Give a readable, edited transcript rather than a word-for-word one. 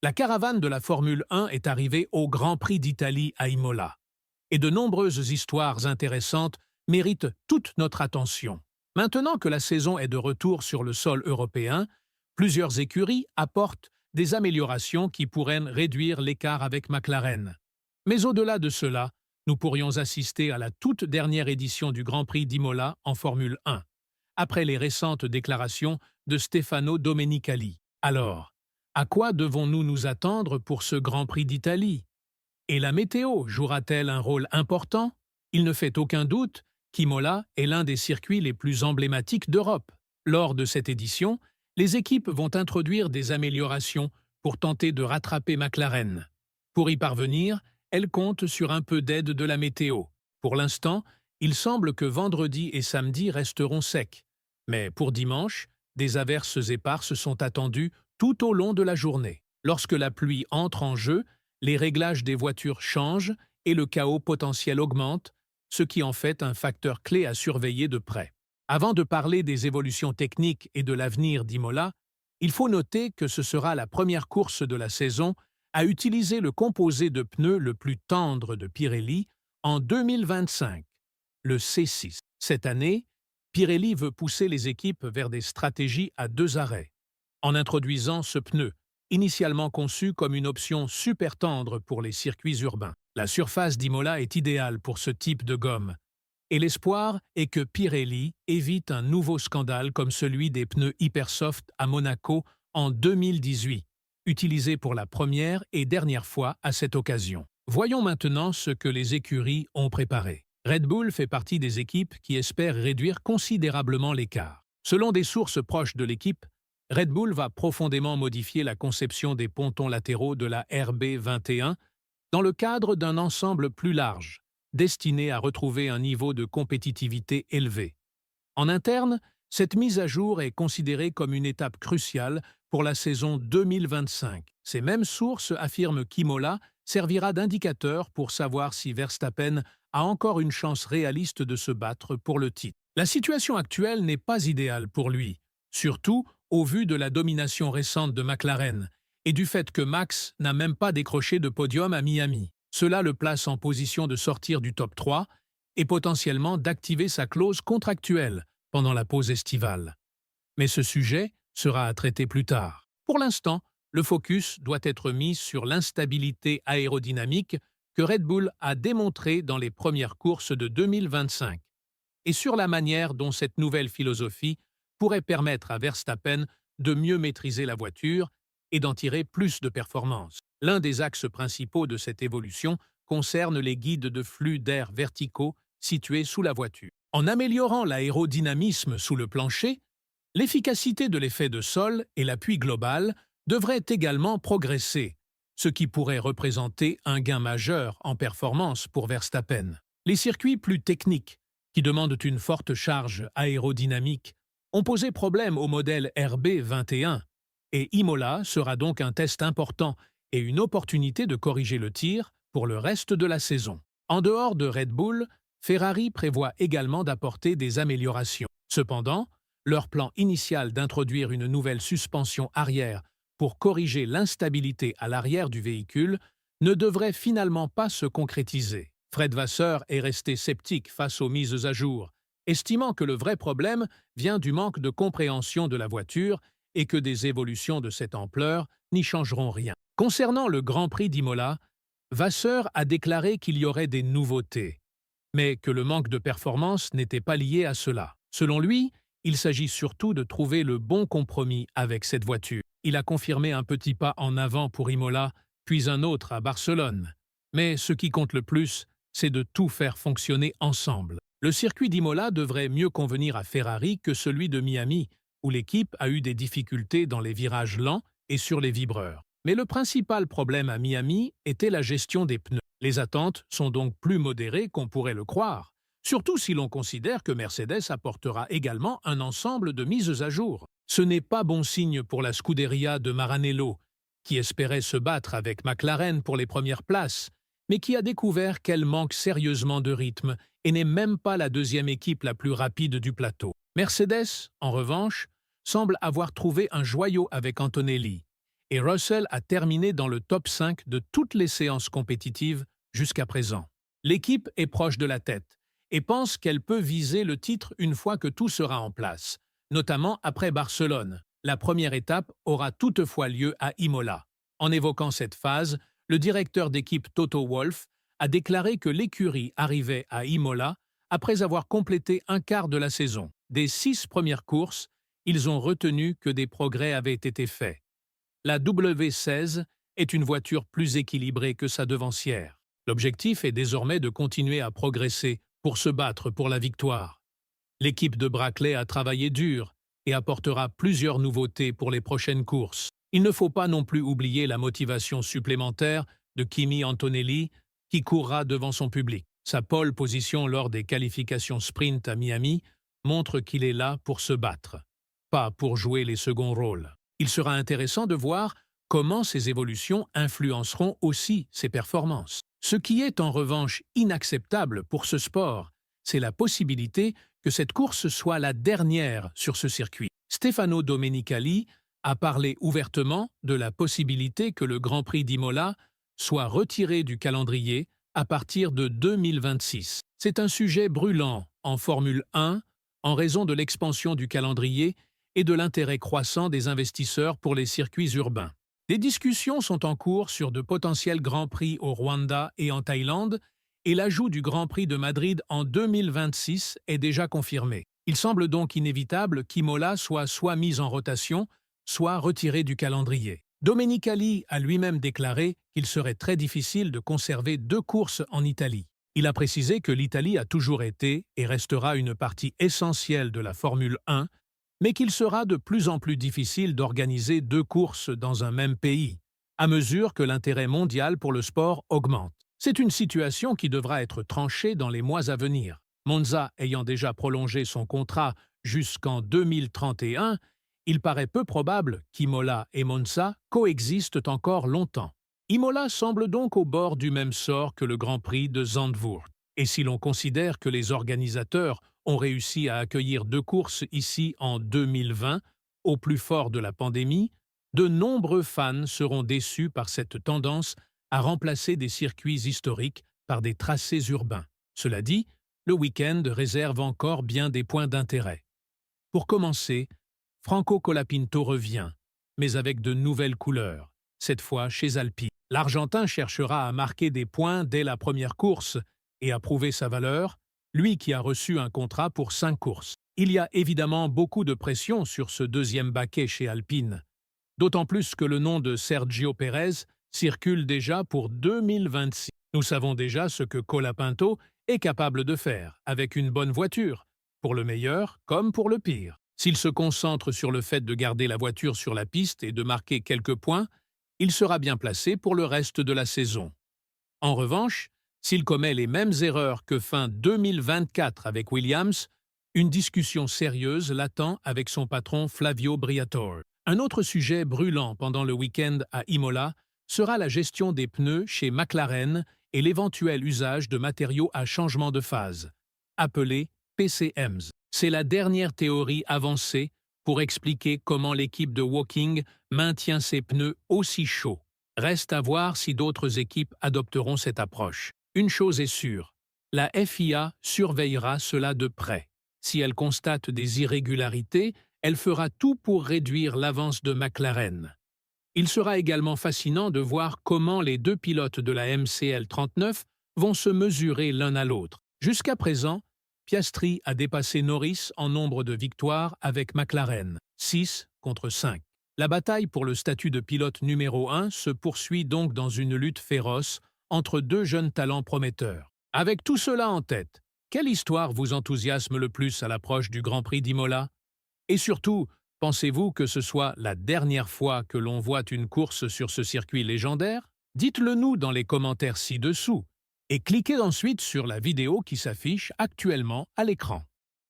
La caravane de la Formule 1 est arrivée au Grand Prix d'Italie à Imola. Et de nombreuses histoires intéressantes méritent toute notre attention. Maintenant que la saison est de retour sur le sol européen, plusieurs écuries apportent des améliorations qui pourraient réduire l'écart avec McLaren. Mais au-delà de cela, nous pourrions assister à la toute dernière édition du Grand Prix d'Imola en Formule 1, après les récentes déclarations de Stefano Domenicali. Alors, à quoi devons-nous nous attendre pour ce Grand Prix d'Italie? Et la météo jouera-t-elle un rôle important? Il ne fait aucun doute qu'Imola est l'un des circuits les plus emblématiques d'Europe. Lors de cette édition, les équipes vont introduire des améliorations pour tenter de rattraper McLaren. Pour y parvenir, elles comptent sur un peu d'aide de la météo. Pour l'instant, il semble que vendredi et samedi resteront secs. Mais pour dimanche, des averses éparses sont attendues tout au long de la journée. Lorsque la pluie entre en jeu, les réglages des voitures changent et le chaos potentiel augmente, ce qui en fait un facteur clé à surveiller de près. Avant de parler des évolutions techniques et de l'avenir d'Imola, il faut noter que ce sera la première course de la saison à utiliser le composé de pneus le plus tendre de Pirelli en 2025, le C6. Cette année, Pirelli veut pousser les équipes vers des stratégies à deux arrêts, en introduisant ce pneu, initialement conçu comme une option super tendre pour les circuits urbains. La surface d'Imola est idéale pour ce type de gomme, et l'espoir est que Pirelli évite un nouveau scandale comme celui des pneus Hypersoft à Monaco en 2018, utilisés pour la première et dernière fois à cette occasion. Voyons maintenant ce que les écuries ont préparé. Red Bull fait partie des équipes qui espèrent réduire considérablement l'écart. Selon des sources proches de l'équipe, Red Bull va profondément modifier la conception des pontons latéraux de la RB21 dans le cadre d'un ensemble plus large, destiné à retrouver un niveau de compétitivité élevé. En interne, cette mise à jour est considérée comme une étape cruciale pour la saison 2025. Ces mêmes sources affirment qu'Imola servira d'indicateur pour savoir si Verstappen a encore une chance réaliste de se battre pour le titre. La situation actuelle n'est pas idéale pour lui, surtout au vu de la domination récente de McLaren et du fait que Max n'a même pas décroché de podium à Miami. Cela le place en position de sortir du top 3 et potentiellement d'activer sa clause contractuelle pendant la pause estivale. Mais ce sujet sera à traiter plus tard. Pour l'instant, le focus doit être mis sur l'instabilité aérodynamique que Red Bull a démontrée dans les premières courses de 2025 et sur la manière dont cette nouvelle philosophie pourrait permettre à Verstappen de mieux maîtriser la voiture et d'en tirer plus de performance. L'un des axes principaux de cette évolution concerne les guides de flux d'air verticaux situés sous la voiture. En améliorant l'aérodynamisme sous le plancher, l'efficacité de l'effet de sol et l'appui global devraient également progresser, ce qui pourrait représenter un gain majeur en performance pour Verstappen. Les circuits plus techniques, qui demandent une forte charge aérodynamique, ont posé problème au modèle RB21, et Imola sera donc un test important et une opportunité de corriger le tir pour le reste de la saison. En dehors de Red Bull, Ferrari prévoit également d'apporter des améliorations. Cependant, leur plan initial d'introduire une nouvelle suspension arrière pour corriger l'instabilité à l'arrière du véhicule ne devrait finalement pas se concrétiser. Fred Vasseur est resté sceptique face aux mises à jour, estimant que le vrai problème vient du manque de compréhension de la voiture et que des évolutions de cette ampleur n'y changeront rien. Concernant le Grand Prix d'Imola, Vasseur a déclaré qu'il y aurait des nouveautés, mais que le manque de performance n'était pas lié à cela. Selon lui, il s'agit surtout de trouver le bon compromis avec cette voiture. Il a confirmé un petit pas en avant pour Imola, puis un autre à Barcelone. Mais ce qui compte le plus, c'est de tout faire fonctionner ensemble. Le circuit d'Imola devrait mieux convenir à Ferrari que celui de Miami, où l'équipe a eu des difficultés dans les virages lents et sur les vibreurs. Mais le principal problème à Miami était la gestion des pneus. Les attentes sont donc plus modérées qu'on pourrait le croire, surtout si l'on considère que Mercedes apportera également un ensemble de mises à jour. Ce n'est pas bon signe pour la Scuderia de Maranello, qui espérait se battre avec McLaren pour les premières places, mais qui a découvert qu'elle manque sérieusement de rythme et n'est même pas la deuxième équipe la plus rapide du plateau. Mercedes, en revanche, semble avoir trouvé un joyau avec Antonelli et Russell a terminé dans le top 5 de toutes les séances compétitives jusqu'à présent. L'équipe est proche de la tête et pense qu'elle peut viser le titre une fois que tout sera en place, notamment après Barcelone. La première étape aura toutefois lieu à Imola. En évoquant cette phase, le directeur d'équipe Toto Wolff a déclaré que l'écurie arrivait à Imola après avoir complété un quart de la saison. Des 6 premières courses, ils ont retenu que des progrès avaient été faits. La W16 est une voiture plus équilibrée que sa devancière. L'objectif est désormais de continuer à progresser pour se battre pour la victoire. L'équipe de Brackley a travaillé dur et apportera plusieurs nouveautés pour les prochaines courses. Il ne faut pas non plus oublier la motivation supplémentaire de Kimi Antonelli, qui courra devant son public. Sa pole position lors des qualifications sprint à Miami montre qu'il est là pour se battre, pas pour jouer les seconds rôles. Il sera intéressant de voir comment ces évolutions influenceront aussi ses performances. Ce qui est en revanche inacceptable pour ce sport, c'est la possibilité que cette course soit la dernière sur ce circuit. Stefano Domenicali a parlé ouvertement de la possibilité que le Grand Prix d'Imola soit retiré du calendrier à partir de 2026. C'est un sujet brûlant en Formule 1 en raison de l'expansion du calendrier et de l'intérêt croissant des investisseurs pour les circuits urbains. Des discussions sont en cours sur de potentiels Grands Prix au Rwanda et en Thaïlande, et l'ajout du Grand Prix de Madrid en 2026 est déjà confirmé. Il semble donc inévitable qu'Imola soit mise en rotation, soit retiré du calendrier. Domenicali a lui-même déclaré qu'il serait très difficile de conserver 2 courses en Italie. Il a précisé que l'Italie a toujours été et restera une partie essentielle de la Formule 1, mais qu'il sera de plus en plus difficile d'organiser 2 courses dans un même pays, à mesure que l'intérêt mondial pour le sport augmente. C'est une situation qui devra être tranchée dans les mois à venir. Monza ayant déjà prolongé son contrat jusqu'en 2031, il paraît peu probable qu'Imola et Monza coexistent encore longtemps. Imola semble donc au bord du même sort que le Grand Prix de Zandvoort. Et si l'on considère que les organisateurs ont réussi à accueillir 2 courses ici en 2020, au plus fort de la pandémie, de nombreux fans seront déçus par cette tendance à remplacer des circuits historiques par des tracés urbains. Cela dit, le week-end réserve encore bien des points d'intérêt. Pour commencer, Franco Colapinto revient, mais avec de nouvelles couleurs, cette fois chez Alpine. L'Argentin cherchera à marquer des points dès la première course et à prouver sa valeur, lui qui a reçu un contrat pour 5 courses. Il y a évidemment beaucoup de pression sur ce deuxième baquet chez Alpine, d'autant plus que le nom de Sergio Pérez circule déjà pour 2026. Nous savons déjà ce que Colapinto est capable de faire avec une bonne voiture, pour le meilleur comme pour le pire. S'il se concentre sur le fait de garder la voiture sur la piste et de marquer quelques points, il sera bien placé pour le reste de la saison. En revanche, s'il commet les mêmes erreurs que fin 2024 avec Williams, une discussion sérieuse l'attend avec son patron Flavio Briatore. Un autre sujet brûlant pendant le week-end à Imola sera la gestion des pneus chez McLaren et l'éventuel usage de matériaux à changement de phase, appelés PCMs. C'est la dernière théorie avancée pour expliquer comment l'équipe de Woking maintient ses pneus aussi chauds. Reste à voir si d'autres équipes adopteront cette approche. Une chose est sûre, la FIA surveillera cela de près. Si elle constate des irrégularités, elle fera tout pour réduire l'avance de McLaren. Il sera également fascinant de voir comment les 2 pilotes de la MCL 39 vont se mesurer l'un à l'autre. Jusqu'à présent, Piastri a dépassé Norris en nombre de victoires avec McLaren, 6 contre 5. La bataille pour le statut de pilote numéro 1 se poursuit donc dans une lutte féroce entre 2 jeunes talents prometteurs. Avec tout cela en tête, quelle histoire vous enthousiasme le plus à l'approche du Grand Prix d'Imola? Et surtout, pensez-vous que ce soit la dernière fois que l'on voit une course sur ce circuit légendaire? Dites-le nous dans les commentaires ci-dessous et cliquez ensuite sur la vidéo qui s'affiche actuellement à l'écran.